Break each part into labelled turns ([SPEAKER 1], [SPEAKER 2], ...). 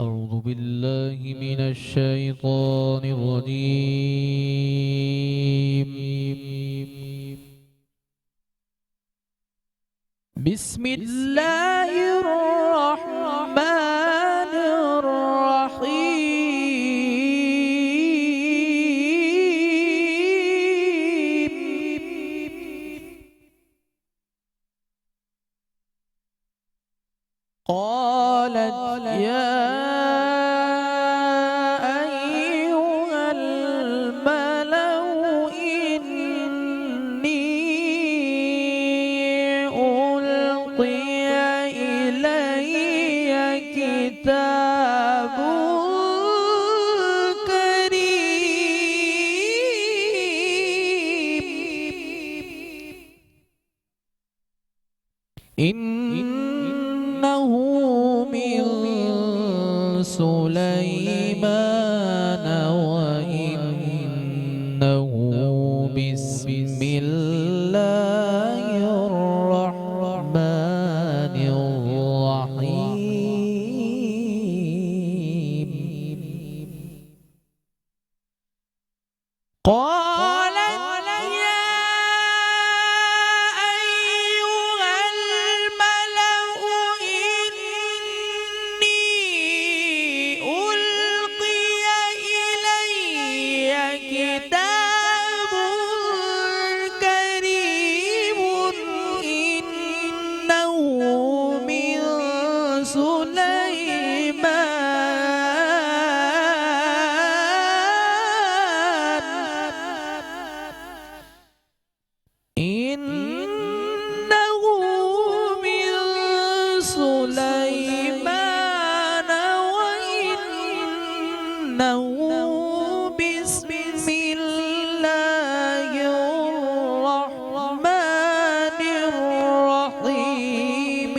[SPEAKER 1] أعوذ بالله من الشيطان الرجيم. بسم الله الرحمن الرحيم. قالت يا أيها الملأ إني ألقي إلي كتاب كريم إنه من سليمان وإنه بسم الله الرحمن الرحيم. قالت يا أيها الملأ إني ألقي إلي كتاب كريم إنه من سليمان إنه من سليمان وإنه بسم الله الرحمن الرحيم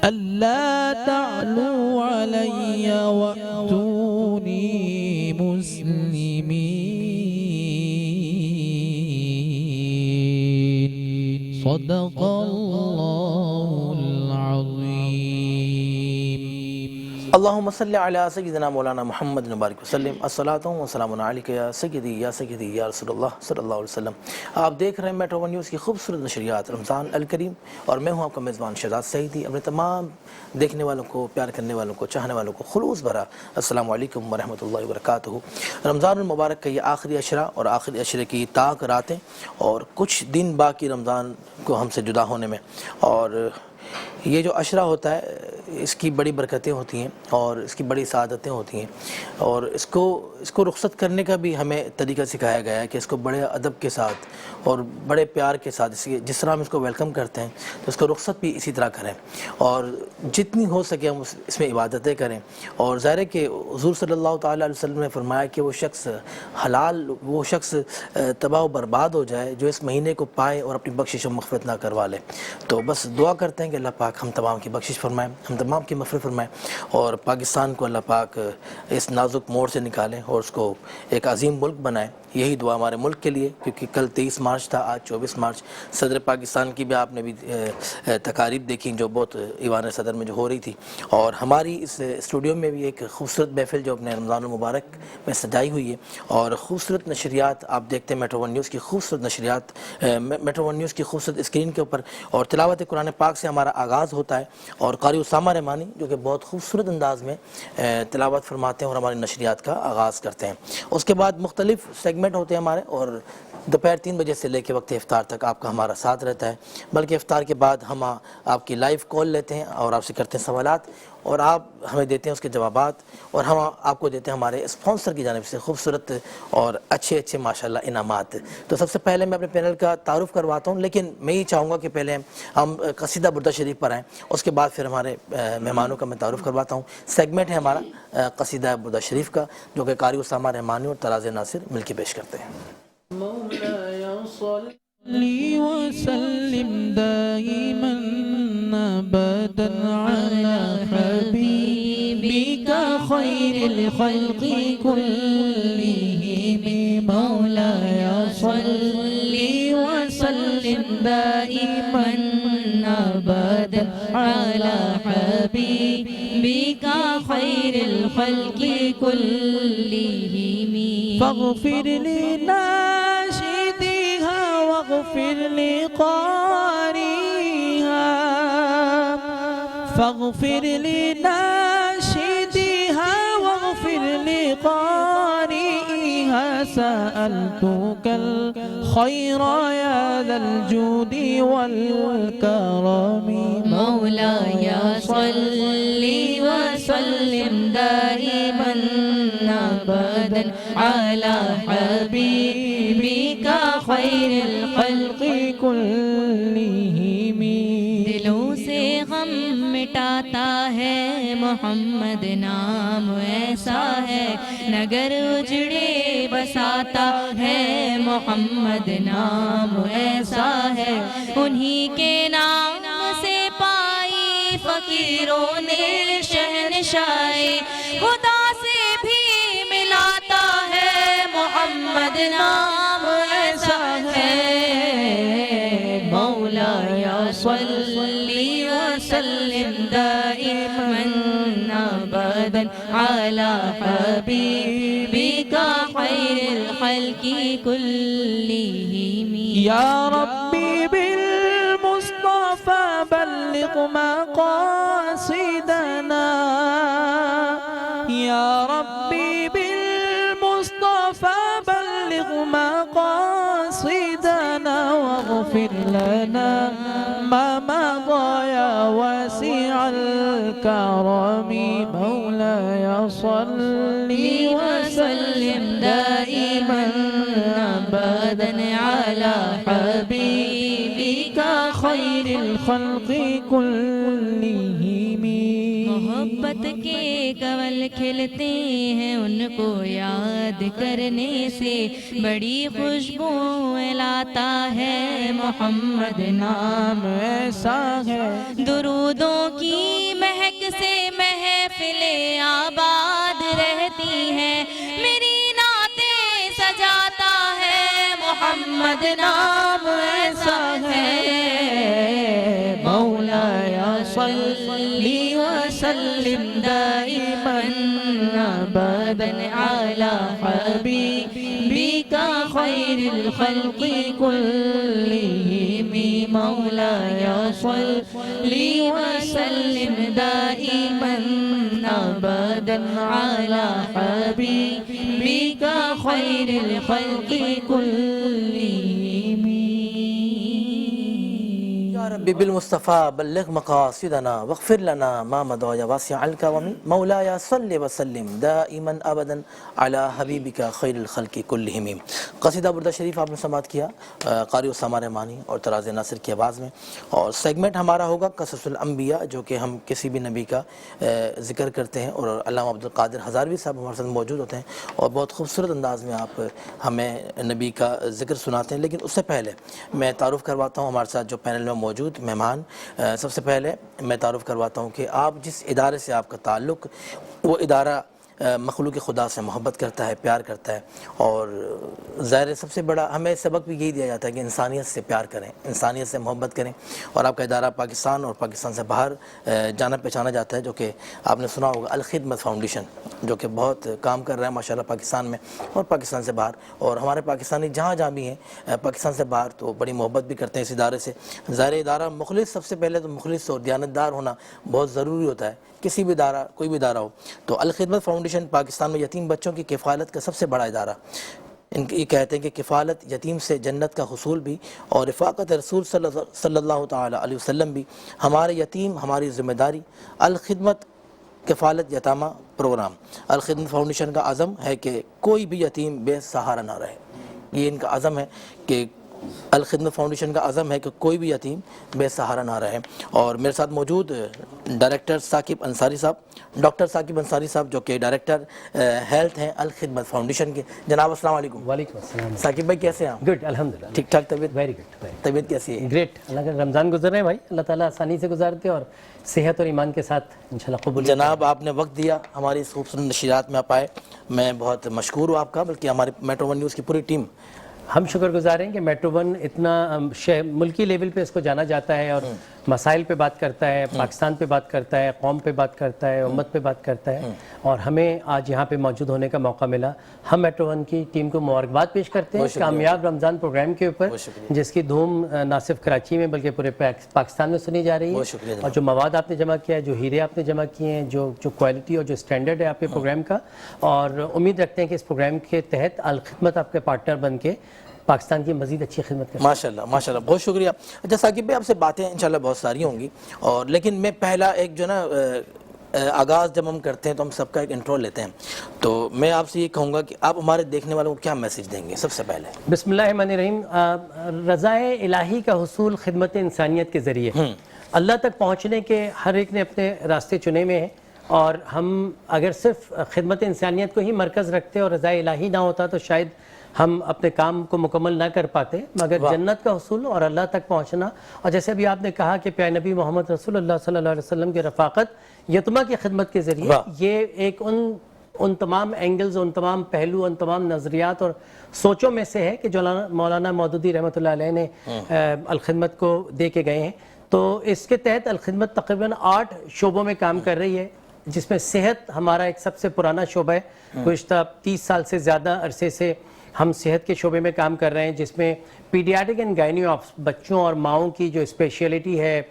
[SPEAKER 1] ألا تعلوا علي وأتوني مسلمين. صدق الله العظيم.
[SPEAKER 2] اللهم صل علی سیدنا مولانا محمد مبارک وسلم. الصلاۃ والسلام علیک یا سیدی یا رسول اللہ صلی اللہ علیہ وسلم. آپ دیکھ رہے ہیں میٹرو ون نیوز کی خوبصورت نشریات رمضان الکریم، اور میں ہوں آپ کا میزبان شہزاد سعیدی. اپنے تمام دیکھنے والوں کو، پیار کرنے والوں کو، چاہنے والوں کو خلوص بھرا السلام علیکم ورحمۃ اللہ وبرکاتہ. رمضان المبارک کا یہ آخری عشرہ اور آخری عشرے کی طاق راتیں اور کچھ دن باقی رمضان کو ہم سے جدا ہونے میں، اور یہ جو عشرہ ہوتا ہے اس کی بڑی برکتیں ہوتی ہیں اور اس کی بڑی سعادتیں ہوتی ہیں، اور اس کو رخصت کرنے کا بھی ہمیں طریقہ سکھایا گیا ہے کہ اس کو بڑے ادب کے ساتھ اور بڑے پیار کے ساتھ جس طرح ہم اس کو ویلکم کرتے ہیں تو اس کو رخصت بھی اسی طرح کریں، اور جتنی ہو سکے ہم اس میں عبادتیں کریں. اور ظاہر ہے کہ حضور صلی اللہ تعالیٰ علیہ وسلم نے فرمایا کہ وہ شخص تباہ و برباد ہو جائے جو اس مہینے کو پائے اور اپنی بخشش و مغفرت نہ کروا لے. تو بس دعا کرتے ہیں کہ اللہ پاک ہم تمام کی بخشش فرمائیں، ہم تمام کی مغفرت فرمائیں، اور پاکستان کو اللہ پاک اس نازک موڑ سے نکالیں اور اس کو ایک عظیم ملک بنائیں. یہی دعا ہمارے ملک کے لیے، کیونکہ کل 23 مارچ تھا، آج 24 مارچ. صدر پاکستان کی بھی آپ نے بھی تقاریب دیکھی جو بہت ایوان صدر میں جو ہو رہی تھی، اور ہماری اس اسٹوڈیو میں بھی ایک خوبصورت محفل جو اپنے رمضان المبارک میں سجائی ہوئی ہے، اور خوبصورت نشریات آپ دیکھتے ہیں میٹرو ون نیوز کی خوبصورت نشریات، میٹرو ون نیوز کی خوبصورت اسکرین کے اوپر، اور تلاوت قرآن پاک سے ہمارا آغاز ہوتا ہے، اور قاری اسامہ رحمانی جو کہ بہت خوبصورت انداز میں تلاوت فرماتے ہیں اور ہماری نشریات کا آغاز کرتے ہیں. اس کے بعد مختلف سیگمنٹ ہوتے ہیں ہمارے، اور دوپہر 3 بجے سے لے کے وقت افطار تک آپ کا ہمارا ساتھ رہتا ہے. بلکہ افطار کے بعد ہم آپ کی لائیو کال لیتے ہیں اور آپ سے کرتے ہیں سوالات، اور آپ ہمیں دیتے ہیں اس کے جوابات، اور ہم آپ کو دیتے ہیں ہمارے اسپانسر کی جانب سے خوبصورت اور اچھے ماشاءاللہ انعامات. تو سب سے پہلے میں اپنے پینل کا تعارف کرواتا ہوں، لیکن میں یہ چاہوں گا کہ پہلے ہم قصیدہ بردہ شریف پر آئیں، اس کے بعد پھر ہمارے مہمانوں کا میں تعارف کرواتا ہوں. سیگمنٹ ہے ہمارا قصیدہ بردہ شریف کا، جو کہ قاری اسامہ رحمانی اور طراز ناصر مل کے پیش کرتے ہیں.
[SPEAKER 1] صلی وسلم دائما ابدا على حبيبك خير الخلق كلهم مولاي صل وسلم
[SPEAKER 3] دائما أبدا على حبيبك خير الخلق كلهم
[SPEAKER 1] فاغفر لناشدها واغفر لقارئها فاغفر لناشدها واغفر لقارئها سألتك الخير يا ذا الجود والكرم
[SPEAKER 3] مولاي صل وسلم دائما أبدا على حبيبك خير الخلق
[SPEAKER 1] كلهم
[SPEAKER 3] دلوں سے غم مٹاتا ہے محمد نام ایسا ہے نگر اجڑے بساتا ہے محمد نام ایسا ہے انہی کے نام سے پائی فقیروں نے شہنشاہی خدا سے بھی ملاتا ہے محمد نام ایسا ہے مولاي صل وسلم دائما أبدا على حبيبك خير الخلق كلهم
[SPEAKER 1] يا ربي بالمصطفى بلغ مقاصدنا يا ربي بالمصطفى بلغ مقاصدنا واغفر لنا ما مضى يا واسع الكرم مولاي صل
[SPEAKER 3] وسلم دائما أبدا على حبيبك خير
[SPEAKER 1] الخلق كلهم
[SPEAKER 3] محبت کے کنول کھلتے ہیں ان کو یاد کرنے سے بڑی خوشبو لاتا ہے محمد
[SPEAKER 1] نام ایسا ہے
[SPEAKER 3] درودوں کی مہک سے محفلیں آباد رہتی ہیں میری نعتیں سجاتا ہے محمد نام ایسا ہے مولاي صل وسلم دائما أبدا على حبيبك خير الخلق كلهم مولاي صل وسلم دائما أبدا على حبيبك خير الخلق كلهم
[SPEAKER 2] یا رب بالمصطفى بلغ مقاصدنا واغفر لنا ما مضى يا واسع الكرم مولاي صل وسلم دائما ابدا على حبيبك خير الخلق كلهم قصیدہ بردہ شریف آپ نے سماعت کیا قاری اسامہ رحمانی اور طراز ناصر کی آواز میں اور سیگمنٹ ہمارا ہوگا قصص الانبیاء جو کہ ہم کسی بھی نبی کا ذکر کرتے ہیں اور علامہ عبدالقادر ہزاروی صاحب ہمارے ساتھ موجود ہوتے ہیں اور بہت خوبصورت انداز میں آپ ہمیں نبی کا ذکر سناتے ہیں لیکن اس سے پہلے میں تعارف کرواتا ہوں ہمارے ساتھ جو پینل میں موجود مہمان سب سے پہلے میں تعارف کرواتا ہوں کہ آپ جس ادارے سے آپ کا تعلق وہ ادارہ مخلوق خدا سے محبت کرتا ہے پیار کرتا ہے اور ظاہر سب سے بڑا ہمیں سبق بھی یہی دیا جاتا ہے کہ انسانیت سے پیار کریں انسانیت سے محبت کریں اور آپ کا ادارہ پاکستان اور پاکستان سے باہر جانا پہچانا جاتا ہے جو کہ آپ نے سنا ہوگا الخدمت فاؤنڈیشن جو کہ بہت کام کر رہا ہے ماشاءاللہ پاکستان میں اور پاکستان سے باہر اور ہمارے پاکستانی جہاں بھی ہیں پاکستان سے باہر تو بڑی محبت بھی کرتے ہیں اس ادارے سے ظاہر ادارہ مخلص سب سے پہلے تو مخلص اور دیانتدار ہونا بہت ضروری ہوتا ہے کسی بھی ادارہ کوئی بھی ادارہ ہو تو الخدمت فاؤنڈیشن پاکستان میں یتیم بچوں کی کفالت کا سب سے بڑا ادارہ یہ کہتے ہیں کہ کفالت یتیم سے جنت کا حصول بھی اور رفاقت رسول صلی اللہ تعالی علیہ وسلم بھی ہمارے یتیم ہماری ذمہ داری الخدمت کفالت یتامہ پروگرام الخدمت فاؤنڈیشن کا عزم ہے کہ کوئی بھی یتیم بے سہارا نہ رہے یہ ان کا عزم ہے کہ الخدمت فاؤنڈیشن کا عزم ہے کہ کوئی بھی یتیم بے سہارا نہ رہے اور میرے ساتھ موجود ڈائریکٹر ثاقب انصاری صاحب ڈاکٹر ثاقب انصاری صاحب جو کہ ڈائریکٹر ہیلتھ ہیں الخدمت فاؤنڈیشن کے جناب السلام علیکم
[SPEAKER 4] وعلیکم السلام
[SPEAKER 2] ثاقب بھائی کیسے ہیں آپ
[SPEAKER 4] گڈ الحمدللہ
[SPEAKER 2] ٹھیک ٹھاک طبیعت
[SPEAKER 4] ویری گڈ
[SPEAKER 2] طبیعت کیسی ہے
[SPEAKER 4] گریٹ اللہ کا رمضان گزر رہے ہیں بھائی اللہ تعالیٰ آسانی سے گزارتے اور صحت اور ایمان کے ساتھ انشاءاللہ قبول
[SPEAKER 2] جناب آپ نے وقت دیا ہماری اس خوبصورت نشریات میں آپ آئے میں بہت مشکور ہوں آپ کا بلکہ ہماری میٹرو ون نیوز کی پوری ٹیم
[SPEAKER 4] ہم شکر گزار ہیں کہ میٹرو ون اتنا ملکی لیول پہ اس کو جانا جاتا ہے اور مسائل پہ بات کرتا ہے، پاکستان پہ بات کرتا ہے، قوم پہ بات کرتا ہے، امت پہ بات کرتا ہے، اور ہمیں آج یہاں پہ موجود ہونے کا موقع ملا۔ ہم میٹرو ون کی ٹیم کو مبارکباد پیش کرتے ہیں کامیاب رمضان پروگرام کے اوپر، جس کی دھوم نہ صرف کراچی میں بلکہ پورے پاکستان میں سنی جا رہی ہے، اور جو مواد آپ نے جمع کیا ہے، جو ہیرے آپ نے جمع کیے ہیں، جو کوالٹی اور جو اسٹینڈرڈ ہے آپ کے پروگرام کا، اور امید رکھتے ہیں کہ اس پروگرام کے تحت الخدمت آپ کے پارٹنر بن کے پاکستان کی مزید اچھی خدمت کریں۔
[SPEAKER 2] ماشاءاللہ ماشاءاللہ، بہت شکریہ۔ اچھا ثاقب بھائی، آپ سے باتیں انشاءاللہ بہت ساری ہوں گی، اور لیکن میں پہلا ایک جو نا آغاز جب ہم کرتے ہیں تو ہم سب کا ایک انٹرو لیتے ہیں، تو میں آپ سے یہ کہوں گا کہ آپ ہمارے دیکھنے والوں کو کیا میسج دیں گے سب سے پہلے؟
[SPEAKER 4] بسم اللہ الرحمن الرحیم۔ رضائے الہی کا حصول خدمت انسانیت کے ذریعے، اللہ تک پہنچنے کے ہر ایک نے اپنے راستے چنے میں ہیں، اور ہم اگر صرف خدمت انسانیت کو ہی مرکز رکھتے اور رضائے الہی نہ ہوتا تو شاید ہم اپنے کام کو مکمل نہ کر پاتے، مگر جنت کا حصول اور اللہ تک پہنچنا، اور جیسے ابھی آپ نے کہا کہ پیارے نبی محمد رسول اللہ صلی اللہ علیہ وسلم کی رفاقت یتیمہ کی خدمت کے ذریعے، یہ ایک ان تمام اینگلز، ان تمام پہلو، ان تمام نظریات اور سوچوں میں سے ہے کہ جو مولانا مودودی رحمۃ اللہ علیہ نے الخدمت کو دے کے گئے ہیں۔ تو اس کے تحت الخدمت تقریباً 8 شعبوں میں کام کر رہی ہے، جس میں صحت ہمارا ایک سب سے پرانا شعبہ ہے۔ گزشتہ 30 سال سے زیادہ عرصے سے ہم صحت کے شعبے میں کام کر رہے ہیں، جس میں پیڈیاٹرک اینڈ گائنی آف بچوں اور ماؤں کی جو اسپیشلٹی ہے،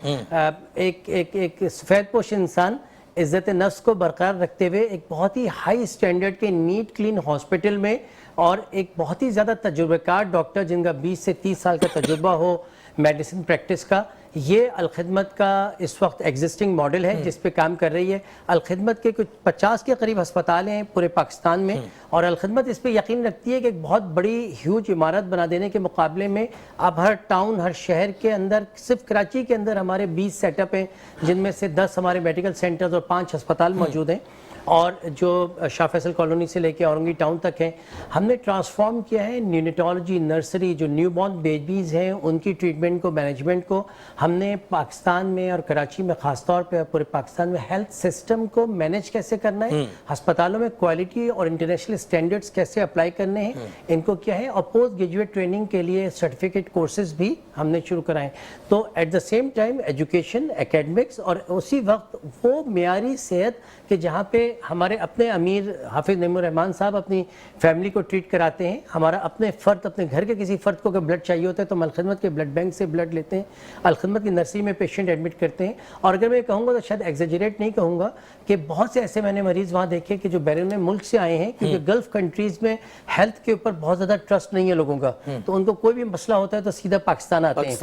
[SPEAKER 4] ایک سفید پوش انسان عزت نفس کو برقرار رکھتے ہوئے ایک بہت ہی ہائی اسٹینڈرڈ کے نیٹ کلین ہاسپٹل میں، اور ایک بہت ہی زیادہ تجربہ کار ڈاکٹر جن کا 20 سے 30 سال کا تجربہ ہو میڈیسن پریکٹس کا، یہ الخدمت کا اس وقت ایگزسٹنگ ماڈل ہے جس پہ کام کر رہی ہے۔ الخدمت کے کچھ 50 کے قریب ہسپتال ہیں پورے پاکستان میں، اور الخدمت اس پہ یقین رکھتی ہے کہ ایک بہت بڑی ہیوج عمارت بنا دینے کے مقابلے میں اب ہر ٹاؤن، ہر شہر کے اندر، صرف کراچی کے اندر ہمارے 20 سیٹ اپ ہیں، جن میں سے 10 ہمارے میڈیکل سینٹرز اور 5 ہسپتال موجود ہیں، اور جو شاہ فیصل کالونی سے لے کے اورنگی ٹاؤن تک ہیں۔ ہم نے ٹرانسفارم کیا ہے نیونیٹالوجی نرسری، جو نیو بورن بیبیز ہیں ان کی ٹریٹمنٹ کو، مینجمنٹ کو ہم نے پاکستان میں اور کراچی میں خاص طور پہ پورے پاکستان میں ہیلتھ سسٹم کو مینیج کیسے کرنا ہے، ہسپتالوں میں کوالٹی اور انٹرنیشنل سٹینڈرڈز کیسے اپلائی کرنے ہیں، ان کو کیا ہے، اور پوسٹ گریجویٹ ٹریننگ کے لیے سرٹیفکیٹ کورسز بھی ہم نے شروع کرائے۔ تو at the same time education, academics, اور اسی وقت وہ معیاری صحت کہ جہاں پہ ہمارے اپنے امیر حافظ نعیم الرحمان صاحب اپنی فیملی کو ٹریٹ کراتے ہیں، ہمارا اپنے فرد، اپنے گھر کے کسی فرد کو اگر بلڈ چاہیے ہوتا ہے تو ہم الخدمت کے بلڈ بینک سے بلڈ لیتے ہیں، الخدمت کی نرسری میں پیشنٹ ایڈمٹ کرتے ہیں۔ اور اگر میں کہوں گا تو شاید ایگزیجریٹ نہیں کہوں گا کہ بہت سے ایسے میں نے مریض وہاں دیکھے کہ جو بیرون ملک سے آئے ہیں، کیونکہ گلف کنٹریز میں ہیلتھ کے اوپر بہت زیادہ ٹرسٹ نہیں ہے لوگوں کا، تو ان کو کوئی بھی مسئلہ ہوتا ہے تو سیدھا پاکستان آتے ہیں۔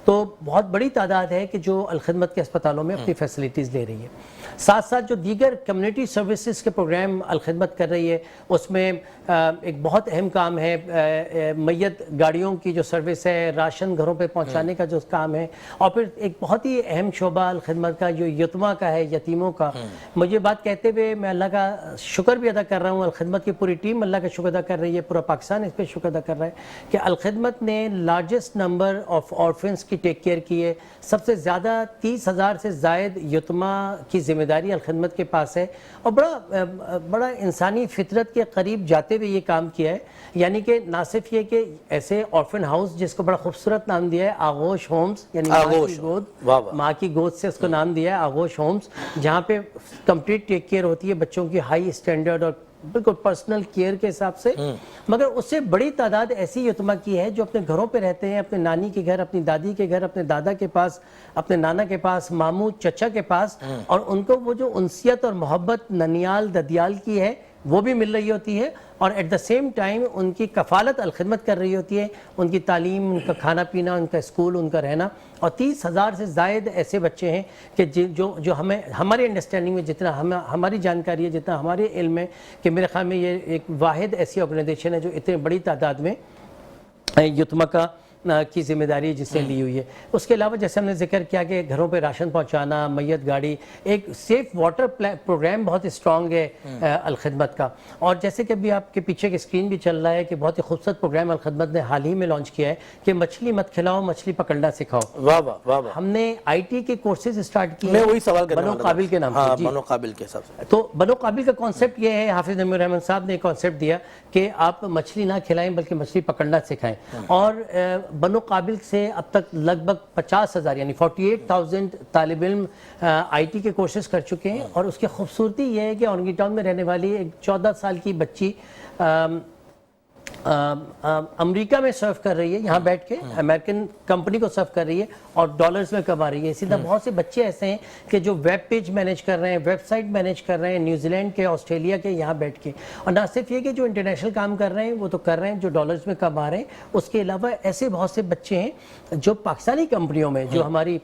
[SPEAKER 4] تو بہت بڑی تعداد ہے کہ جو الخدمت کے اسپتالوں میں اپنی فیسلٹیز لے رہی ہے۔ ساتھ ساتھ جو دیگر کمیونٹی سروسز کے پروگرام الخدمت کر رہی ہے، اس میں ایک بہت اہم کام ہے میت گاڑیوں کی جو سروس ہے، راشن گھروں پہ پہنچانے کا جو کام ہے، اور پھر ایک بہت ہی اہم شعبہ الخدمت کا جو یتیمہ کا ہے، یتیموں کا۔ مجھے بات کہتے ہوئے میں اللہ کا شکر بھی ادا کر رہا ہوں، الخدمت کی پوری ٹیم اللہ کا شکر ادا کر رہی ہے، پورا پاکستان اس پہ شکر ادا کر رہا ہے کہ الخدمت نے لارجسٹ نمبر آف آرفنس کی ٹیک کیئر کی ہے۔ سب سے زیادہ 30,000 سے زائد یتیمہ کی ذمہ داری الخدمت کے پاس ہے، اور بڑا انسانی فطرت کے قریب جاتے ہوئے یہ کام کیا ہے۔ یعنی کہ نہ صرف یہ کہ ایسے آرفن ہاؤس جس کو بڑا خوبصورت نام دیا ہے آغوش ہومز، یعنی ماں کی گود سے اس کو نام دیا ہے آغوش ہومز، جہاں پہ کمپلیٹ ٹیک کیئر ہوتی ہے بچوں کی ہائی اسٹینڈرڈ اور بالکل پرسنل کیئر کے حساب سے، مگر اس سے بڑی تعداد ایسی یتیمہ کی ہے جو اپنے گھروں پہ رہتے ہیں، اپنے نانی کے گھر، اپنی دادی کے گھر، اپنے دادا کے پاس، اپنے نانا کے پاس، ماموں چچا کے پاس، اور ان کو وہ جو انسیت اور محبت ننیال ددیال کی ہے وہ بھی مل رہی ہوتی ہے، اور ایٹ دا سیم ٹائم ان کی کفالت الخدمت کر رہی ہوتی ہے، ان کی تعلیم، ان کا کھانا پینا، ان کا اسکول، ان کا رہنا۔ اور 30,000 سے زائد ایسے بچے ہیں کہ جو ہمیں ہماری انڈرسٹینڈنگ میں، جتنا ہماری جانکاری ہے، جتنا ہمارے علم ہے، کہ میرے خیال میں یہ ایک واحد ایسی آرگنائزیشن ہے جو اتنے بڑی تعداد میں یتیمہ کا کی ذمہ داری جس نے لی ہوئی ہے. اس کے علاوہ جیسے ہم نے ذکر کیا کہ گھروں پہ راشن پہنچانا, میت گاڑی, ایک سیف واٹر پروگرام بہت اسٹرانگ ہے الخدمت کا. اور جیسے کہ ابھی آپ کے پیچھے کی اسکرین بھی چل رہا ہے کہ بہت ہی خوبصورت پروگرام الخدمت نے حال ہی میں لانچ کیا ہے کہ مچھلی مت کھلاؤ, مچھلی پکڑنا سکھاؤ.
[SPEAKER 2] واہ واہ واہ واہ.
[SPEAKER 4] ہم نے آئی ٹی کے کورسز اسٹارٹ کیے
[SPEAKER 2] میں وہی سوال کرنے
[SPEAKER 4] بنو
[SPEAKER 2] والا تھا.
[SPEAKER 4] قابل کے نام سے.
[SPEAKER 2] بنو قابل کے حساب سے.
[SPEAKER 4] تو بنو قابل کا کانسیپٹ یہ ہے, حافظ نعیم الرحمن صاحب نے کانسیپٹ دیا کہ آپ مچھلی نہ کھلائیں بلکہ مچھلی پکڑنا سکھائیں. اور بنو قابل سے اب تک لگ بھگ 50,000 یعنی 48,000 طالب علم آئی ٹی کے کورسز کر چکے ہیں. اور اس کی خوبصورتی یہ ہے کہ اورنگی ٹاؤن میں رہنے والی ایک 14 سال کی بچی امریکہ میں سرو کر رہی ہے, یہاں بیٹھ کے امریکن کمپنی کو سرو کر رہی ہے اور ڈالرز میں کما رہی ہے. اسی طرح بہت سے بچے ایسے ہیں کہ جو ویب پیج مینیج کر رہے ہیں, ویب سائٹ مینیج کر رہے ہیں, نیوزی لینڈ کے, آسٹریلیا کے, یہاں بیٹھ کے. اور نہ صرف یہ کہ جو انٹرنیشنل کام کر رہے ہیں وہ تو کر رہے ہیں جو ڈالرز میں کما رہے ہیں, اس کے علاوہ ایسے بہت سے بچے ہیں جو پاکستانی کمپنیوں میں جو ہماری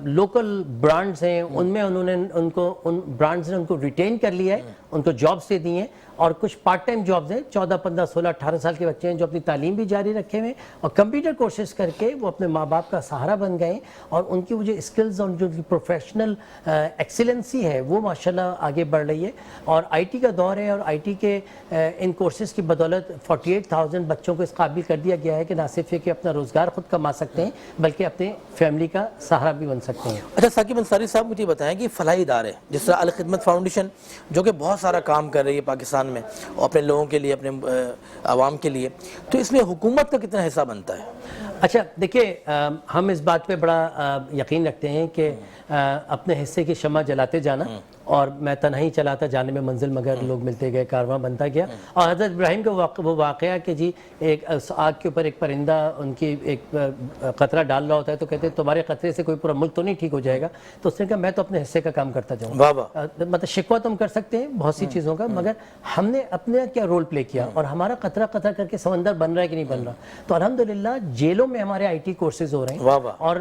[SPEAKER 4] لوکل برانڈز ہیں ان میں انہوں نے ان برانڈز نے ان کو ریٹین کر لیا ہے, ان کو جابس دے دی ہیں. اور کچھ پارٹ ٹائم جابز ہیں, 14, 15, 16, 18 سال کے بچے ہیں جو اپنی تعلیم بھی جاری رکھے ہوئے اور کمپیوٹر کورسز کر کے وہ اپنے ماں باپ کا سہارا بن گئے. اور ان کی وہ جو اسکلز اور جو پروفیشنل ایکسیلنسی ہے وہ ماشاءاللہ آگے بڑھ رہی ہے. اور آئی ٹی کا دور ہے اور آئی ٹی کے ان کورسز کی بدولت 48,000 بچوں کو اس قابل کر دیا گیا ہے کہ نہ صرف یہ کہ اپنا روزگار خود کما سکتے ہیں بلکہ اپنے فیملی کا سہارا بھی بن سکتے ہیں.
[SPEAKER 2] اچھا ثاقب انصاری صاحب, مجھے بتائیں کہ فلاحی ادارے جس طرح الخدمت فاؤنڈیشن جو کہ بہت سارا کام کر رہی ہے پاکستان میں اپنے لوگوں کے لیے, اپنے عوام کے لیے, تو اس میں حکومت کا کتنا حصہ بنتا ہے؟
[SPEAKER 4] اچھا دیکھیے, ہم اس بات پہ بڑا یقین رکھتے ہیں کہ اپنے حصے کی شمع جلاتے جانا, اور میں تنہائی چلاتا جانے میں منزل مگر لوگ ملتے گئے, کارواں بنتا گیا. اور حضرت ابراہیم کا وہ واقعہ کہ جی ایک آگ کے اوپر ایک پرندہ ان کی ایک قطرہ ڈال رہا ہوتا ہے تو کہتے ہیں تمہارے قطرے سے کوئی پورا ملک تو نہیں ٹھیک ہو جائے گا. تو اس نے کہا میں تو اپنے حصے کا کام کرتا جاؤں. مطلب شکوہ تم کر سکتے ہیں بہت سی چیزوں کا, مگر ہم نے اپنے کیا رول پلے کیا اور ہمارا قطرہ قطرہ کر کے سمندر بن رہا ہے کہ نہیں بن رہا. تو الحمدللہ جیلوں میں ہمارے آئی ٹی کورسز ہو رہے ہیں اور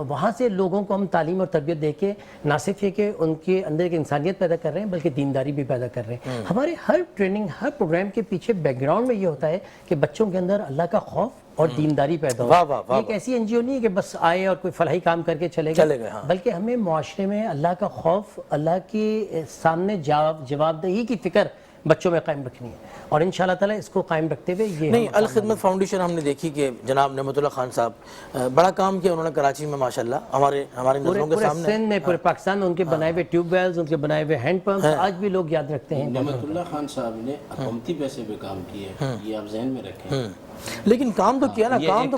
[SPEAKER 4] وہاں سے لوگوں کو ہم تعلیم اور تربیت دے کے نہ صرف یہ کہ ان کے اندر ایک انسانیت پیدا کر رہے ہیں بلکہ دینداری بھی پیدا کر رہے ہیں. ہمارے ہر ٹریننگ, ہر پروگرام کے پیچھے بیک گراؤنڈ میں یہ ہوتا ہے کہ بچوں کے اندر اللہ کا خوف اور دینداری پیدا ہو. ایک ایسی این جی او نہیں ہے کہ بس آئے اور کوئی فلاحی کام کر کے چلے گئے, بلکہ ہمیں معاشرے میں اللہ کا خوف, اللہ کے سامنے جواب دہی کی فکر بچوں میں قائم رکھنی ہے. اور انشاءاللہ تعالی اس کو قائم رکھتے ہوئے یہ
[SPEAKER 2] نہیں, الخدمت فاؤنڈیشن ہم نے دیکھی کہ جناب نعمت اللہ خان صاحب بڑا کام کیا انہوں نے کراچی میں ماشاءاللہ, ہمارے نظروں کے سامنے
[SPEAKER 4] سندھ میں, پورے پاکستان میں ان کے بنائے ہوئے ٹیوب ویلز, ان کے بنائے ہوئے ہینڈ پمپس آج بھی لوگ یاد رکھتے ہیں.
[SPEAKER 5] نعمت اللہ خان صاحب نے حکومتی پیسے پہ کام کیے, یہ آپ ذہن میں رکھیں.
[SPEAKER 2] لیکن کام تو کیا نا, کام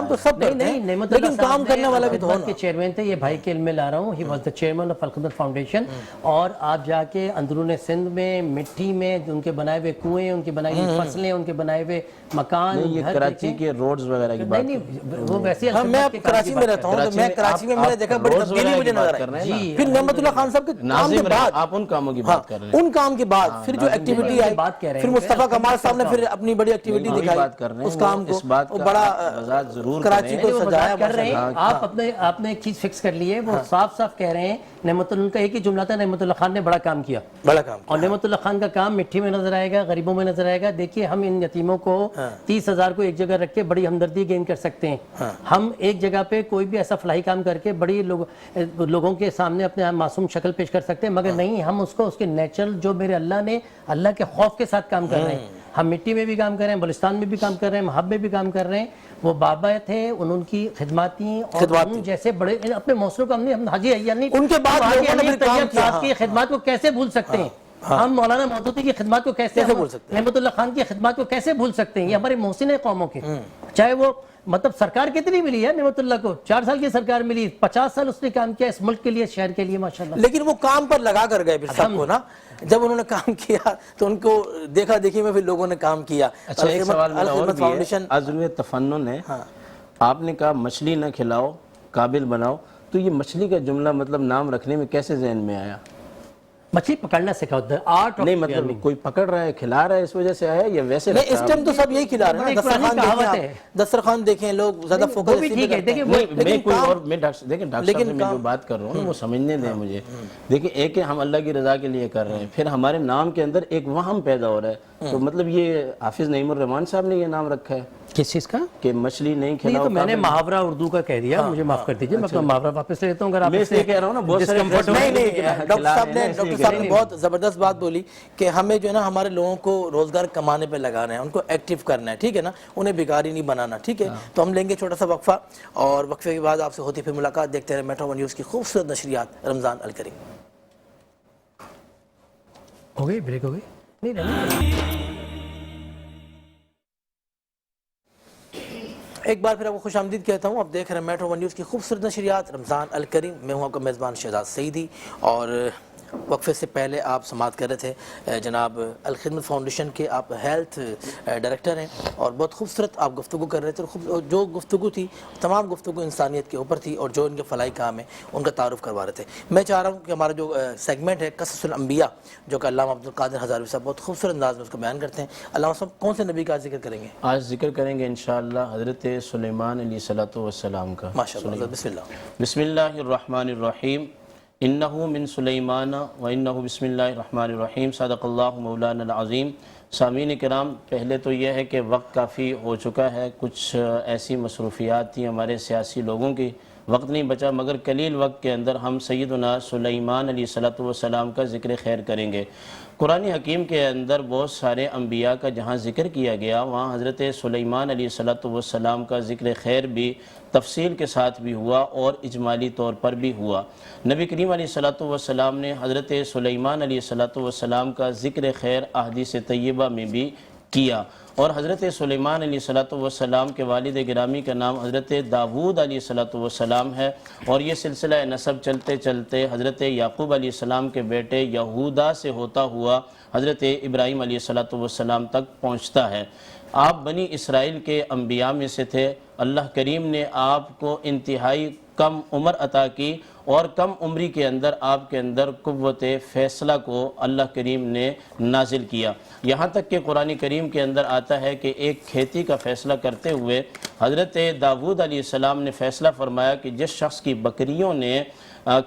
[SPEAKER 2] تو سب کرتے ہیں, لیکن کام کرنے والا بھی تو ہونا.
[SPEAKER 4] کے چیئرمین تھے, یہ بھائی کے علم میں لا رہا ہوں, he was the chairman of Alkhidmat foundation. اور آپ جا کے اندرون سندھ میں مٹی میں ان کے بنائے ہوئے کنویں, ان کے بنائی ہوئی فصلیں, ان کے بنائے ہوئے مکان,
[SPEAKER 5] یہ کراچی کے روڈز وغیرہ کی بات
[SPEAKER 4] نہیں, وہ ویسے
[SPEAKER 2] میں کراچی میں رہتا ہوں تو میں کراچی میں میں نے دیکھا بڑی تبدیلی مجھے نظر آئی. پھر نعمت اللہ خان صاحب کے کام کے بعد,
[SPEAKER 5] آپ ان کاموں کی بات کر رہے ہیں,
[SPEAKER 2] ان کام کے بعد پھر جو ایکٹیویٹی آئی, پھر مصطفیٰ کمال صاحب نے پھر اپنی بڑی ایکٹیویٹی دکھائی, اس کام کو بڑا کراچی کو سجایا
[SPEAKER 4] کر رہے ہیں. آپ نے ایک چیز فکس کر لی ہے, وہ صاف صاف کہہ رہے ہیں. نعمت اللہ کا ایک ہی جملہ تھا, نعمت اللہ خان نے بڑا کام کیا, اور نعمت اللہ خان کا کام مٹی میں نظر آئے گا, غریبوں میں نظر آئے گا. دیکھیے ہم ان یتیموں کو 30,000 کو ایک جگہ رکھ کے بڑی ہمدردی گین کر سکتے ہیں. ہم ایک جگہ پہ کوئی بھی ایسا فلاحی کام کر کے بڑی لوگوں کے سامنے اپنے معصوم شکل پیش کر سکتے ہیں, مگر نہیں, ہم اس کو اس کے نیچرل جو میرے اللہ نے اللہ کے خوف کے ساتھ کام کر رہے ہیں. ہم مٹی میں بھی کام کر رہے ہیں, بلوچستان میں بھی کام کر رہے ہیں, محب میں بھی کام کر رہے ہیں. وہ بابا تھے, ان کی خدمات تھیں, اور ان جیسے بڑے اپنے معاشروں کو ہم حاجی یعنی ان کے بعد کی خدمات کو کیسے بھول سکتے ہیں. ہم مولانا مودودی کی خدمات کو کیسے بھول سکتے ہیں, نعمت اللہ خان کی خدمات کو کیسے بھول سکتے ہیں. یہ ہمارے محسن قوموں کے, چاہے وہ مطلب سرکار کتنی ملی ہے نعمت اللہ کو, 4 سال کی سرکار ملی, 50 سال اس نے کام کیا اس ملک کے لیے, شہر کے لیے ماشاءاللہ.
[SPEAKER 2] لیکن وہ کام پر لگا کر گئے پھر سب کو نا, جب انہوں نے کام کیا تو ان کو دیکھا دیکھی میں پھر لوگوں نے کام کیا.
[SPEAKER 5] اچھا ایک سوال میرا اور بھی ہے, عزم تفنن ہے, آپ نے کہا مچھلی نہ کھلاؤ قابل بناؤ, تو یہ مچھلی کا جملہ مطلب نام رکھنے میں کیسے ذہن میں آیا؟
[SPEAKER 4] مچھلی پکڑنا سکھاؤ, آرٹ
[SPEAKER 5] نہیں مطلب کوئی پکڑ رہا ہے کھلا رہا ہے اس وجہ سے آیا یا ویسے؟
[SPEAKER 2] نہیں اس ٹائم تو سب یہی کھلا رہے ہیں, دسترخوان دیکھیں لوگ زیادہ فوکس
[SPEAKER 5] میں کوئی اور میں دیکھیں ڈاکٹر صاحب سے میں جو بات کر رہا ہوں وہ سمجھنے دیں مجھے. دیکھیں ایک ہے ہم اللہ کی رضا کے لیے کر رہے ہیں, پھر ہمارے نام کے اندر ایک وہم پیدا ہو رہا ہے تو مطلب یہ حافظ نعیم الرحمان صاحب نے یہ نام رکھا ہے
[SPEAKER 4] کس چیز کا؟
[SPEAKER 5] کہ مچھلی نہیں
[SPEAKER 4] نہیں
[SPEAKER 5] کھلاؤ.
[SPEAKER 4] تو میں نے محاورہ اردو کا کہہ دیا, مجھے معاف کر دیجیے, میں اپنا محاورہ واپس لے لیتا ہوں اگر آپ
[SPEAKER 5] میں اس لیے کہہ رہا ہوں نا بہت سارے
[SPEAKER 2] ڈاکٹر صاحب نے بہت زبردست بات بولی کہ ہمیں جو ہے نا ہمارے لوگوں کو روزگار کمانے پہ لگانا ہے, ان کو ایکٹیو کرنا ہے, ٹھیک ہے نا, انہیں بیکاری نہیں بنانا, ٹھیک ہے. تو ہم لیں گے چھوٹا سا وقفہ, اور وقفے کے بعد آپ سے ہوتی پھر ملاقات. دیکھتے رہے میٹرو ون نیوز کی خوبصورت نشریات رمضان الکریم.
[SPEAKER 4] ہو گئی بریک ہو گئی نہیں رہنا.
[SPEAKER 2] ایک بار پھر آپ کو خوش آمدید کہتا ہوں. آپ دیکھ رہے ہیں میٹرو ون نیوز کی خوبصورت نشریات رمضان الکریم. میں ہوں آپ کا میزبان شہزاد سعیدی, اور وقفے سے پہلے آپ سماعت کر رہے تھے جناب الخدمت فاؤنڈیشن کے آپ ہیلتھ ڈائریکٹر ہیں, اور بہت خوبصورت آپ گفتگو کر رہے تھے. جو گفتگو تھی تمام گفتگو انسانیت کے اوپر تھی, اور جو ان کے فلاحی کام ہے ان کا تعارف کروا رہے تھے. میں چاہ رہا ہوں کہ ہمارا جو سیگمنٹ ہے قصص الانبیاء, جو کہ علامہ عبدالقادر ہزاروی صاحب بہت خوبصورت انداز میں اس کو بیان کرتے ہیں. علامہ صاحب کون سے نبی کا ذکر کریں گے؟
[SPEAKER 5] آج ذکر کریں گے انشاءاللہ حضرت سلیمان علیہ السلام کا.
[SPEAKER 2] ماشاءاللہ, بسم اللہ.
[SPEAKER 5] بسم اللہ الرحمن الرحیم. انہو من سلیمان و انہو بسم اللہ الرحمن الرحیم. صدق اللہ مولانا العظیم. سامعین کرام, پہلے تو یہ ہے کہ وقت کافی ہو چکا ہے, کچھ ایسی مصروفیات تھیں ہمارے سیاسی لوگوں کی, وقت نہیں بچا, مگر قلیل وقت کے اندر ہم سیدنا سلیمان علیہ السلام کا ذکر خیر کریں گے. قرآن حکیم کے اندر بہت سارے انبیاء کا جہاں ذکر کیا گیا, وہاں حضرت سلیمان علیہ السلام کا ذکر خیر بھی تفصیل کے ساتھ بھی ہوا اور اجمالی طور پر بھی ہوا. نبی کریم علیہ السلام نے حضرت سلیمان علیہ السلام کا ذکر خیر احادیث طیبہ میں بھی کیا, اور حضرت سلیمان علیہ السلام کے والد گرامی کا نام حضرت داود علیہ السلام ہے, اور یہ سلسلہ نسب چلتے چلتے حضرت یعقوب علیہ السلام کے بیٹے یہودا سے ہوتا ہوا حضرت ابراہیم علیہ السلام تک پہنچتا ہے. آپ بنی اسرائیل کے انبیاء میں سے تھے. اللہ کریم نے آپ کو انتہائی کم عمر عطا کی, اور کم عمری کے اندر آپ کے اندر قوت فیصلہ کو اللہ کریم نے نازل کیا. یہاں تک کہ قرآن کریم کے اندر آتا ہے کہ ایک کھیتی کا فیصلہ کرتے ہوئے حضرت داود علیہ السلام نے فیصلہ فرمایا کہ جس شخص کی بکریوں نے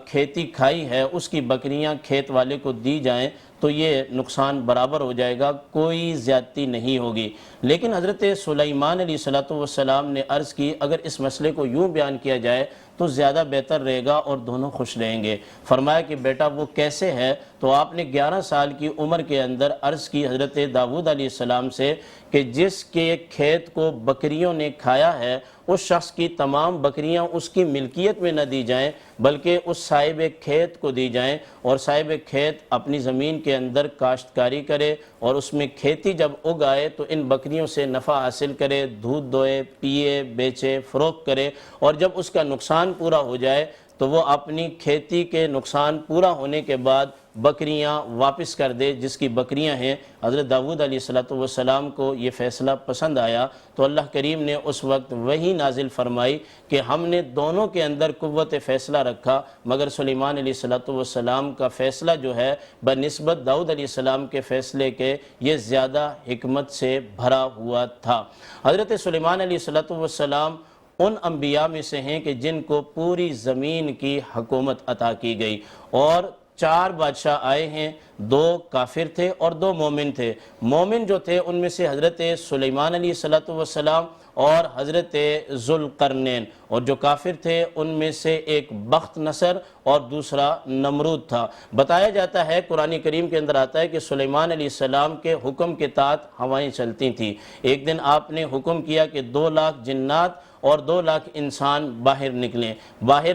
[SPEAKER 5] کھیتی کھائی ہے اس کی بکریاں کھیت والے کو دی جائیں تو یہ نقصان برابر ہو جائے گا, کوئی زیادتی نہیں ہوگی. لیکن حضرت سلیمان علیہ السلام نے عرض کی اگر اس مسئلے کو یوں بیان کیا جائے تو زیادہ بہتر رہے گا اور دونوں خوش رہیں گے. فرمایا کہ بیٹا وہ کیسے ہے؟ تو آپ نے 11 سال کی عمر کے اندر عرض کی حضرت داود علیہ السلام سے کہ جس کے کھیت کو بکریوں نے کھایا ہے اس شخص کی تمام بکریاں اس کی ملکیت میں نہ دی جائیں بلکہ اس صاحب کھیت کو دی جائیں, اور صاحب کھیت اپنی زمین کے اندر کاشتکاری کرے اور اس میں کھیتی جب اگائے تو ان بکریوں سے نفع حاصل کرے, دودھ دوئے, پیے, بیچے, فروخت کرے, اور جب اس کا نقصان پورا ہو جائے تو وہ اپنی کھیتی کے نقصان پورا ہونے کے بعد بکریاں واپس کر دے جس کی بکریاں ہیں. حضرت داود علیہ السلام کو یہ فیصلہ پسند آیا تو اللہ کریم نے اس وقت وہی نازل فرمائی کہ ہم نے دونوں کے اندر قوت فیصلہ رکھا, مگر سلیمان علیہ السلام کا فیصلہ جو ہے بنسبت داود علیہ السلام کے فیصلے کے یہ زیادہ حکمت سے بھرا ہوا تھا. حضرت سلیمان علیہ السلام ان انبیاء میں سے ہیں کہ جن کو پوری زمین کی حکومت عطا کی گئی, اور 4 بادشاہ آئے ہیں, 2 کافر تھے اور 2 مومن تھے. مومن جو تھے ان میں سے حضرت سلیمان علیہ السلام اور حضرت ذوالقرنین, اور جو کافر تھے ان میں سے ایک بخت نصر اور دوسرا نمرود تھا. بتایا جاتا ہے قرآن کریم کے اندر آتا ہے کہ سلیمان علیہ السلام کے حکم کے تحت ہوائیں چلتی تھیں. ایک دن آپ نے حکم کیا کہ 2 لاکھ جنات اور 2 لاکھ انسان باہر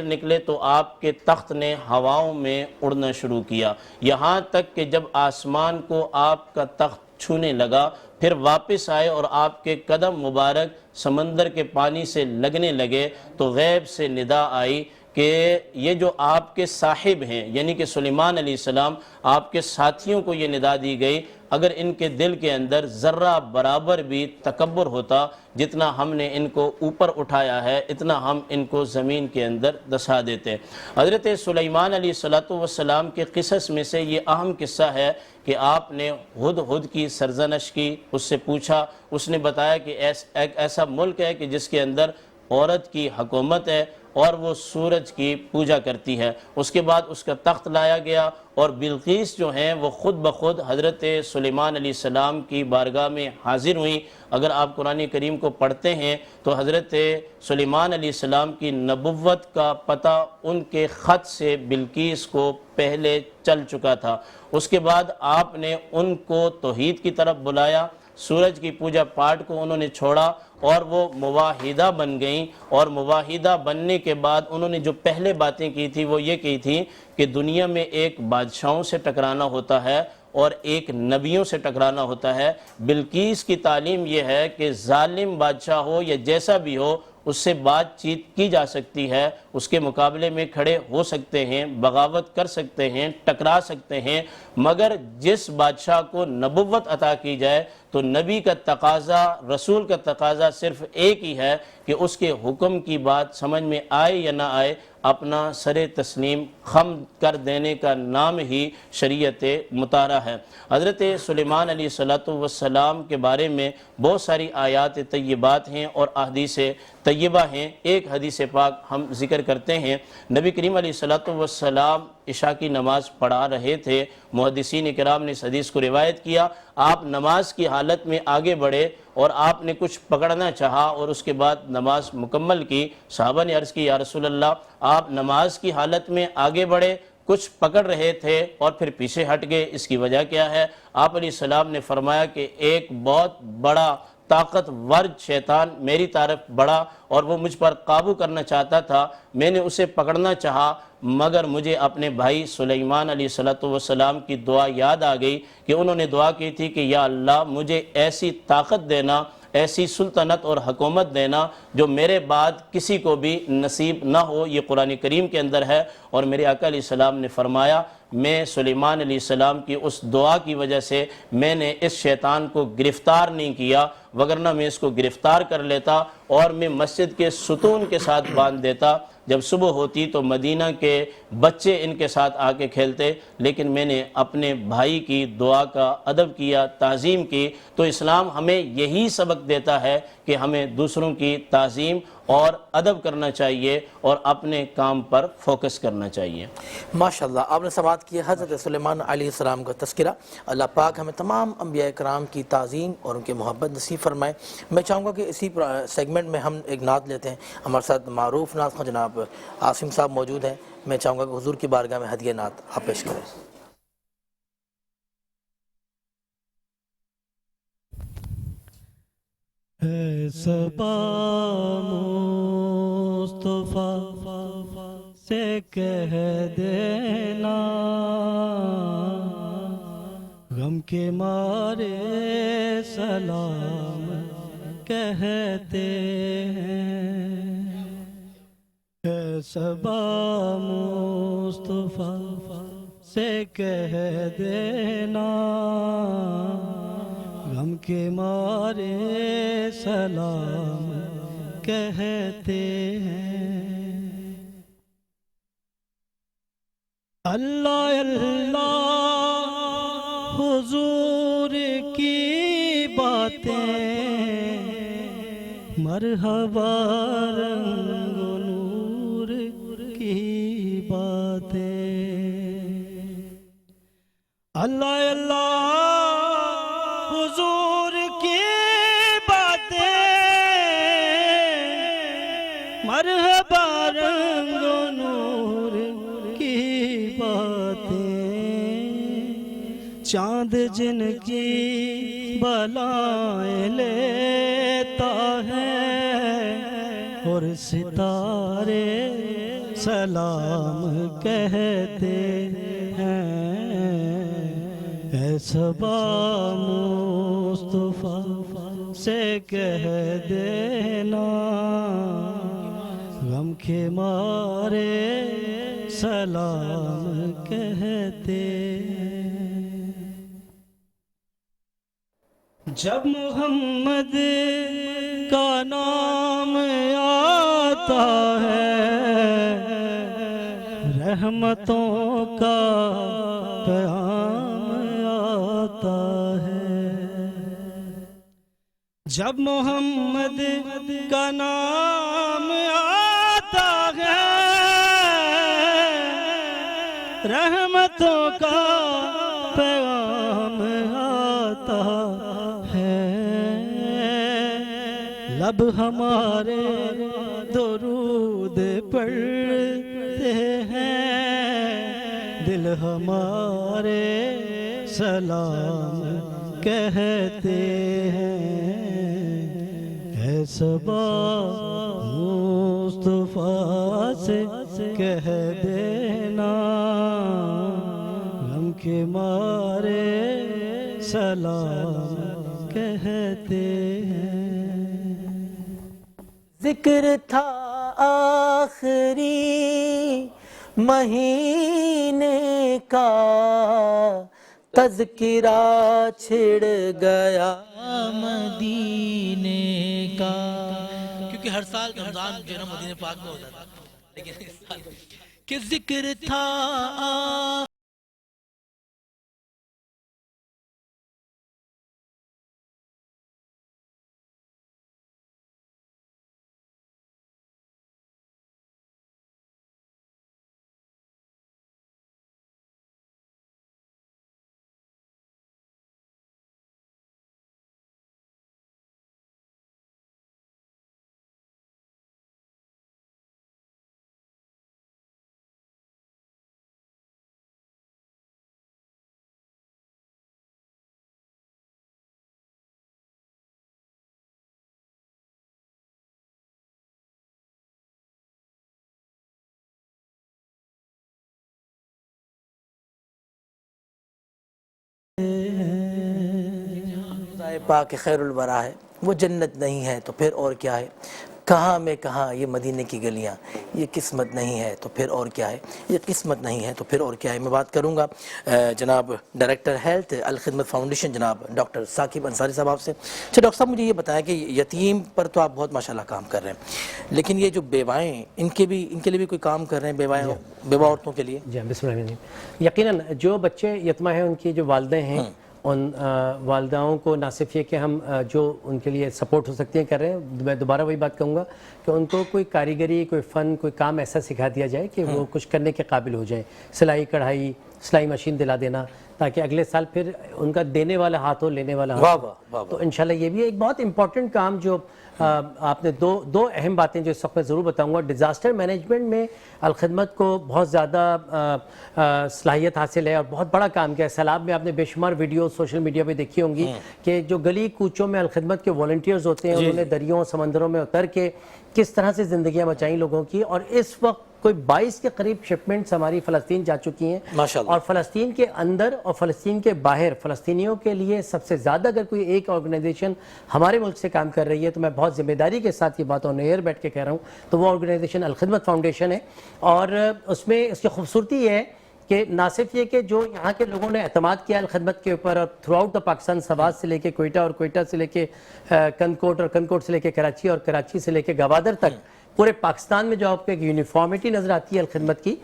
[SPEAKER 5] نکلے تو آپ کے تخت نے ہواؤں میں اڑنا شروع کیا, یہاں تک کہ جب آسمان کو آپ کا تخت چھونے لگا پھر واپس آئے اور آپ کے قدم مبارک سمندر کے پانی سے لگنے لگے تو غیب سے ندا آئی کہ یہ جو آپ کے صاحب ہیں یعنی کہ سلیمان علیہ السلام, آپ کے ساتھیوں کو یہ ندا دی گئی اگر ان کے دل کے اندر ذرہ برابر بھی تکبر ہوتا جتنا ہم نے ان کو اوپر اٹھایا ہے اتنا ہم ان کو زمین کے اندر دسا دیتے. حضرت سلیمان علیہ السلام کے قصص میں سے یہ اہم قصہ ہے کہ آپ نے ہدہد کی سرزنش کی, اس سے پوچھا, اس نے بتایا کہ ایک ایسا ملک ہے کہ جس کے اندر عورت کی حکومت ہے اور وہ سورج کی پوجا کرتی ہے۔ اس کے بعد اس کا تخت لایا گیا اور بلقیس جو ہیں وہ خود بخود حضرت سلیمان علیہ السلام کی بارگاہ میں حاضر ہوئیں۔ اگر آپ قرآن کریم کو پڑھتے ہیں تو حضرت سلیمان علیہ السلام کی نبوت کا پتہ ان کے خط سے بلقیس کو پہلے چل چکا تھا۔ اس کے بعد آپ نے ان کو توحید کی طرف بلایا، سورج کی پوجا پاٹ کو انہوں نے چھوڑا اور وہ مواحدہ بن گئیں، اور مواحدہ بننے کے بعد انہوں نے جو پہلے باتیں کی تھی وہ یہ کی تھی کہ دنیا میں ایک بادشاہوں سے ٹکرانا ہوتا ہے اور ایک نبیوں سے ٹکرانا ہوتا ہے۔ بلقیس کی تعلیم یہ ہے کہ ظالم بادشاہ ہو یا جیسا بھی ہو اس سے بات چیت کی جا سکتی ہے، اس کے مقابلے میں کھڑے ہو سکتے ہیں، بغاوت کر سکتے ہیں، ٹکرا سکتے ہیں، مگر جس بادشاہ کو نبوت عطا کی جائے تو نبی کا تقاضا، رسول کا تقاضا صرف ایک ہی ہے کہ اس کے حکم کی بات سمجھ میں آئے یا نہ آئے، اپنا سر تسلیم خم کر دینے کا نام ہی شریعت مطالعہ ہے۔ حضرت سلیمان علیہ السلام کے بارے میں بہت ساری آیات طیبات ہیں اور احادیث طیبہ ہیں۔ ایک حدیث پاک ہم ذکر کرتے ہیں۔ نبی کریم علیہ السلام عشاء کی نماز پڑھا رہے تھے، محدثین کرام نے اس حدیث کو روایت کیا، آپ نماز کی حالت میں آگے بڑھے اور آپ نے کچھ پکڑنا چاہا اور اس کے بعد نماز مکمل کی۔ صحابہ نے عرض کی یا رسول اللہ، آپ نماز کی حالت میں آگے بڑھے، کچھ پکڑ رہے تھے اور پھر پیچھے ہٹ گئے، اس کی وجہ کیا ہے؟ آپ علیہ السلام نے فرمایا کہ ایک بہت بڑا طاقتور شیطان میری طرف بڑھا اور وہ مجھ پر قابو کرنا چاہتا تھا، میں نے اسے پکڑنا چاہا مگر مجھے اپنے بھائی سلیمان علیہ السلام کی دعا یاد آ گئی کہ انہوں نے دعا کی تھی کہ یا اللہ مجھے ایسی طاقت دینا، ایسی سلطنت اور حکومت دینا جو میرے بعد کسی کو بھی نصیب نہ ہو۔ یہ قرآن کریم کے اندر ہے اور میرے آقا علیہ السلام نے فرمایا میں سلیمان علیہ السلام کی اس دعا کی وجہ سے میں نے اس شیطان کو گرفتار نہیں کیا، وگرنہ میں اس کو گرفتار کر لیتا اور میں مسجد کے ستون کے ساتھ باندھ دیتا۔ جب صبح ہوتی تو مدینہ کے بچے ان کے ساتھ آ کے کھیلتے، لیکن میں نے اپنے بھائی کی دعا کا ادب کیا، تعظیم کی۔ تو اسلام ہمیں یہی سبق دیتا ہے کہ ہمیں دوسروں کی تعظیم اور ادب کرنا چاہیے اور اپنے کام پر فوکس کرنا چاہیے۔
[SPEAKER 2] ماشاءاللہ آپ نے سماعت کیا حضرت سلیمان علیہ السلام کا تذکرہ۔ اللہ پاک ہمیں تمام انبیاء کرام کی تعظیم اور ان کے محبت نصیب فرمائے۔ میں چاہوں گا کہ اسی سیگمنٹ میں ہم ایک نعت لیتے ہیں۔ ہمارے ساتھ معروف نعت خواں جناب عاصم صاحب موجود ہیں، میں چاہوں گا کہ حضور کی بارگاہ میں ہدیہ نعت آپ پیش کریں۔
[SPEAKER 1] اے صبا مصطفیٰ سے کہہ دینا غم کے مارے سلام کہتے ہیں۔ اے صبا مصطفیٰ سے کہہ دینا غم کے مارے سلام کہتے ہیں۔ اللہ اللہ حضور کی باتیں مرحبا رنگ و نور کی باتیں۔ اللہ اللہ حضور کی باتیں مرحبا رنگ و نور کی باتیں۔ چاند جن کی بلائیں لیتا ہے اور ستارے سلام کہتے ہیں۔ اے صبا مصطفیٰ سے کہہ دینا غم کے مارے سلام کہتے ہیں۔ جب محمد کا نام آتا ہے رحمتوں کا پیام آتا ہے۔ جب محمد کا نام آتا ہے رحمتوں کا پیغام آتا ہے لب ہمارے درود پڑھتے ہیں دل ہمارے سلام کہتے ہیں اے صبا مصطفیٰ سے کہہ دینا غم کے مارے سلام کہتے ہیں
[SPEAKER 2] ذکر تھا آخری مہینے کا تذکرہ چھڑ گیا مدینے کا کیونکہ ہر سال رمضان جو ہے نا مدینے پاک میں ہوتا تھا لیکن اس سال کہ ذکر تھا پاک خیر الورا ہے وہ جنت نہیں ہے تو پھر اور کیا ہے کہاں میں کہاں یہ مدینے کی گلیاں یہ قسمت نہیں ہے تو پھر اور کیا ہے یہ قسمت نہیں ہے تو پھر اور کیا ہے میں بات کروں گا جناب ڈائریکٹر ہیلتھ الخدمت فاؤنڈیشن جناب ڈاکٹر ثاقب انصاری صاحب آپ سے اچھا ڈاکٹر صاحب مجھے یہ بتائیں کہ یتیم پر تو آپ بہت ماشاءاللہ کام کر رہے ہیں لیکن یہ جو بیوائیں ان کے لیے بھی کوئی کام کر رہے ہیں بیوہ عورتوں کے لیے
[SPEAKER 4] جی بسم اللہ الرحمن الرحیم یقیناً جو بچے یتیمہ ہیں ان کی جو والدیں ہیں ان والداؤں کو نہ صرف یہ کہ ہم جو ان کے لیے سپورٹ ہو سکتی ہیں کر رہے ہیں میں دوبارہ وہی بات کہوں گا کہ ان کو کوئی کاریگری کوئی فن کوئی کام ایسا سکھا دیا جائے کہ وہ کچھ کرنے کے قابل ہو جائیں سلائی کڑھائی سلائی مشین دلا دینا تاکہ اگلے سال پھر ان کا دینے والا ہاتھ ہو لینے والا ہاتھ ہو تو انشاءاللہ یہ بھی ایک بہت امپورٹنٹ کام جو آپ نے دو اہم باتیں جو اس وقت میں ضرور بتاؤں گا ڈیزاسٹر مینجمنٹ میں الخدمت کو بہت زیادہ صلاحیت حاصل ہے اور بہت بڑا کام کیا ہے سیلاب میں آپ نے بے شمار ویڈیو سوشل میڈیا پہ دیکھی ہوں گی کہ جو گلی کوچوں میں الخدمت کے والنٹیئرز ہوتے ہیں انہوں نے دریوں سمندروں میں اتر کے کس طرح سے زندگیاں بچائیں لوگوں کی اور اس وقت کوئی 22 کے قریب شپمنٹس ہماری فلسطین جا چکی ہیں اور فلسطین کے اندر اور فلسطین کے باہر فلسطینیوں کے لیے سب سے زیادہ اگر کوئی ایک آرگنائزیشن ہمارے ملک سے کام کر رہی ہے تو میں بہت ذمہ داری کے ساتھ یہ بات آن ایئر بیٹھ کے کہہ رہا ہوں تو وہ آرگنائزیشن الخدمت فاؤنڈیشن ہے اور اس میں اس کی خوبصورتی یہ ہے کہ نہ صرف یہ کہ جو یہاں کے لوگوں نے اعتماد کیا الخدمت کے اوپر اور through out the Pakistan Swat سے لے کے کوئٹہ اور کوئٹہ سے لے کے کنکوٹ اور کنکوٹ سے لے کے کراچی اور کراچی سے لے کے گوادر تک پورے پاکستان میں جو آپ کو ایک یونیفارمٹی نظر آتی ہے الخدمت کی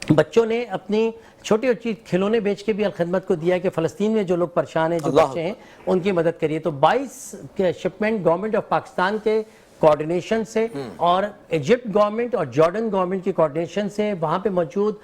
[SPEAKER 4] بچوں نے اپنی چھوٹی چھوٹی کھلونے بیچ کے بھی الخدمت کو دیا کہ فلسطین میں جو لوگ پریشان ہیں جو بچے ہیں ان کی مدد کریے تو 22 شپمنٹ گورنمنٹ آف پاکستان کے کوارڈینیشن سے اور ایجپٹ گورنمنٹ اور جارڈن گورنمنٹ کی کوارڈینیشن سے وہاں پہ موجود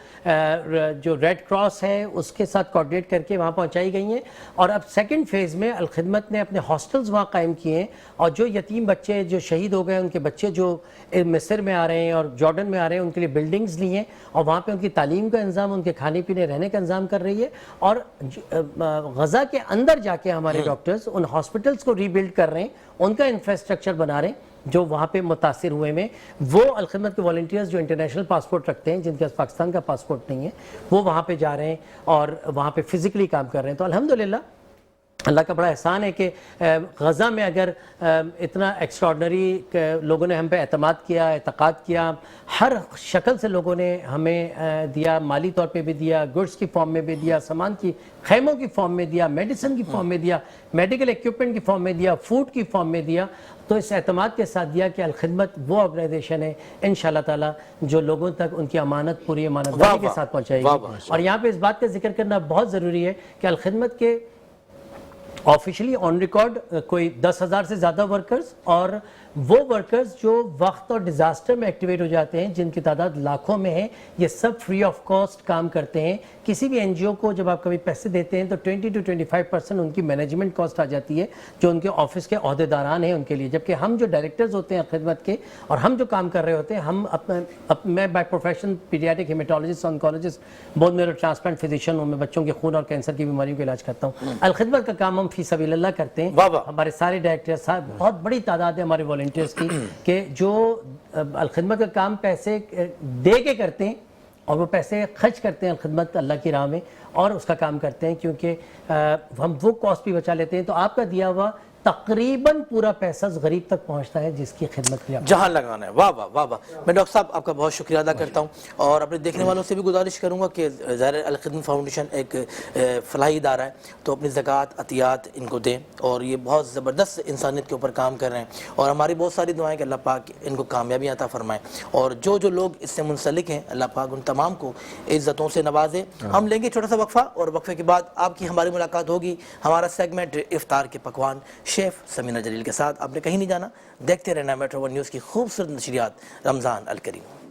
[SPEAKER 4] جو ریڈ کراس ہے اس کے ساتھ کوارڈینیٹ کر کے وہاں پہنچائی گئی ہیں اور اب سیکنڈ فیز میں الخدمت نے اپنے ہاسٹلز وہاں قائم کیے ہیں اور جو یتیم بچے جو شہید ہو گئے ان کے بچے جو مصر میں آ رہے ہیں اور جارڈن میں آ رہے ہیں ان کے لیے بلڈنگز لی ہیں اور وہاں پہ ان کی تعلیم کا انتظام ان کے کھانے پینے رہنے کا انتظام کر رہی ہے اور غزہ کے اندر جا کے ہمارے ڈاکٹرز ان ہاسپٹلز کو ری بلڈ کر رہے ہیں ان کا انفراسٹرکچر بنا رہے ہیں جو وہاں پہ متاثر ہوئے میں وہ الخدمت کے والنٹیئرز جو انٹرنیشنل پاسپورٹ رکھتے ہیں جن کے پاکستان کا پاسپورٹ نہیں ہے وہ وہاں پہ جا رہے ہیں اور وہاں پہ فزیکلی کام کر رہے ہیں تو الحمدللہ اللہ کا بڑا احسان ہے کہ غزہ میں اگر اتنا ایکسٹراڈنری لوگوں نے ہم پہ اعتماد کیا اعتقاد کیا ہر شکل سے لوگوں نے ہمیں دیا مالی طور پہ بھی دیا گڈس کی فارم میں بھی دیا سامان کی خیموں کی فارم میں دیا میڈیسن کی فارم میں دیا میڈیکل ایکوپمنٹ کی فارم میں دیا فوڈ کی فارم میں دیا تو اس اعتماد کے ساتھ دیا کہ الخدمت وہ آرگنائزیشن ہے انشاءاللہ تعالی جو لوگوں تک ان کی امانت پوری امانتداری کے ساتھ پہنچائے گی اور یہاں پہ اس بات کا ذکر کرنا بہت ضروری ہے کہ الخدمت کے آفیشلی آن ریکارڈ کوئی 10,000 سے زیادہ ورکرز، اور وہ ورکرز جو وقت اور ڈیزاسٹر میں ایکٹیویٹ ہو جاتے ہیں جن کی تعداد لاکھوں میں ہے، یہ سب فری آف کاسٹ کام کرتے ہیں. کسی بھی این جی او کو جب آپ کبھی پیسے دیتے ہیں تو 20 to 25% ان کی مینجمنٹ کاسٹ آ جاتی ہے جو ان کے آفس کے عہدیداران ہیں ان کے لیے، جبکہ ہم جو ڈائریکٹرز ہوتے ہیں خدمت کے اور ہم جو کام کر رہے ہوتے ہیں، ہم میں by profession paediatric haematologist oncologist bone marrow transplant physician ہوں. میں بچوں کے خون اور کینسر کی بیماریوں کا علاج کرتا ہوں. الخدمت کا کام ہم فی سبیل اللہ کرتے ہیں. ہمارے سارے ڈائریکٹر صاحب، بہت بڑی تعداد ہے ہمارے والنٹیئرس کی کہ جو الخدمت کا کام پیسے دے کے کرتے ہیں اور وہ پیسے خرچ کرتے ہیں الخدمت اللہ کی راہ میں اور اس کا کام کرتے ہیں، کیونکہ ہم وہ کاسٹ بھی بچا لیتے ہیں. تو آپ کا دیا ہوا تقریباً پورا پیسہ غریب تک پہنچتا ہے جس کی خدمت کے لیے
[SPEAKER 2] جہاں لگانا ہے. واہ واہ واہ واہ. میں ڈاکٹر صاحب آپ کا بہت شکریہ ادا کرتا ہوں، اور اپنے دیکھنے والوں سے بھی گزارش کروں گا کہ ظاہر الخدمت فاؤنڈیشن ایک فلاحی ادارہ ہے، تو اپنی زکوٰۃ عطیات ان کو دیں، اور یہ بہت زبردست انسانیت کے اوپر کام کر رہے ہیں، اور ہماری بہت ساری دعائیں کہ اللہ پاک ان کو کامیابی عطا فرمائیں، اور جو لوگ اس سے منسلک ہیں اللہ پاک ان تمام کو عزتوں سے نوازے. ہم لیں گے چھوٹا سا وقفہ، اور وقفے کے بعد آپ کی ہماری ملاقات ہوگی ہمارا سیگمنٹ افطار کے پکوان شیف سمینہ جلیل کے ساتھ. آپ نے کہیں نہیں جانا، دیکھتے رہنا میٹرو ون نیوز کی خوبصورت نشریات رمضان الکریم.